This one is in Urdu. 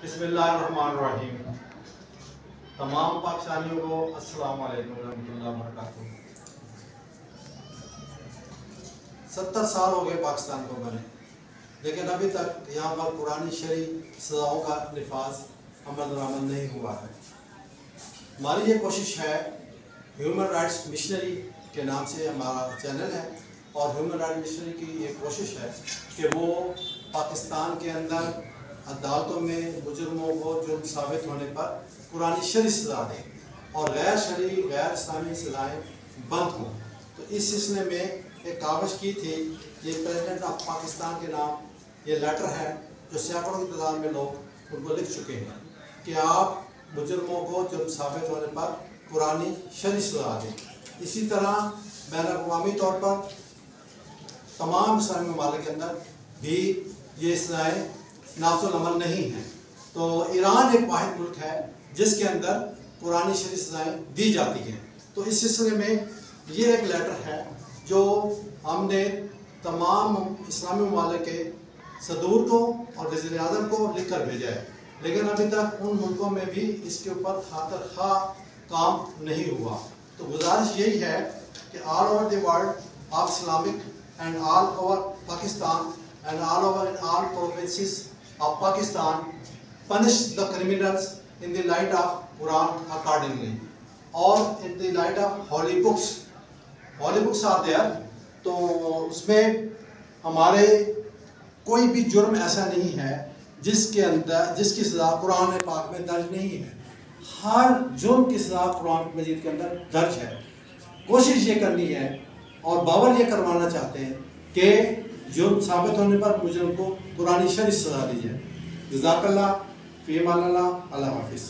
بسم اللہ الرحمن الرحیم۔ تمام پاکستانیوں کو السلام علیکم ورحمۃ اللہ وبرکاتہ۔ 70 سال ہو گئے پاکستان کو بنے، لیکن ابھی تک یہاں پر قرآن شرعی سزاؤں کا نفاذ عمل درآمد نہیں ہوا ہے۔ ہماری یہ کوشش ہے، ہیومن رائٹس مشنری کے نام سے ہمارا چینل ہے، اور ہیومن رائٹس مشنری کی یہ کوشش ہے کہ وہ پاکستان کے اندر عدالتوں میں مجرموں کو جرم ثابت ہونے پر قرآن شرعی سزا دیں اور غیر شرعی غیر اسلامی سزائیں بند ہوں۔ تو اس سلسلے میں ایک کاوش کی تھی، یہ پریزیڈنٹ آف پاکستان کے نام یہ لیٹر ہے جو سینکڑوں کی تعداد میں لوگ ان کو لکھ چکے ہیں کہ آپ مجرموں کو جرم ثابت ہونے پر قرآن شرعی سزا دیں۔ اسی طرح بین الاقوامی طور پر تمام اسلامی ممالک کے اندر بھی یہ سزائیں نافذ العمل نہیں ہیں۔ تو ایران ایک واحد ملک ہے جس کے اندر قرآن شرعی سزائیں دی جاتی ہیں۔ تو اس سلسلے میں یہ ایک لیٹر ہے جو ہم نے تمام اسلامی ممالک کے صدور کو اور وزیر اعظم کو لکھ کر بھیجا ہے، لیکن ابھی تک ان ملکوں میں بھی اس کے اوپر خاطر خواہ کام نہیں ہوا۔ تو گزارش یہی ہے کہ all over the world of Islamic and all over Pakistan and all over in all provinces of Pakistan punish the criminals in the light of Quran accordingly, or in the light of holy books. Holy books are there. تو اس میں ہمارے کوئی بھی جرم ایسا نہیں ہے جس کی سزا قرآن پاک میں درج نہیں ہے۔ ہر جرم کی سزا قرآن مجید کے اندر درج ہے۔ کوشش یہ کرنی ہے اور باور یہ کروانا چاہتے ہیں کہ جرم ثابت ہونے پر مجرم کو قرآن شرعی سزا دی جائے۔ جزاک اللہ، فی امان اللہ، اللہ حافظ۔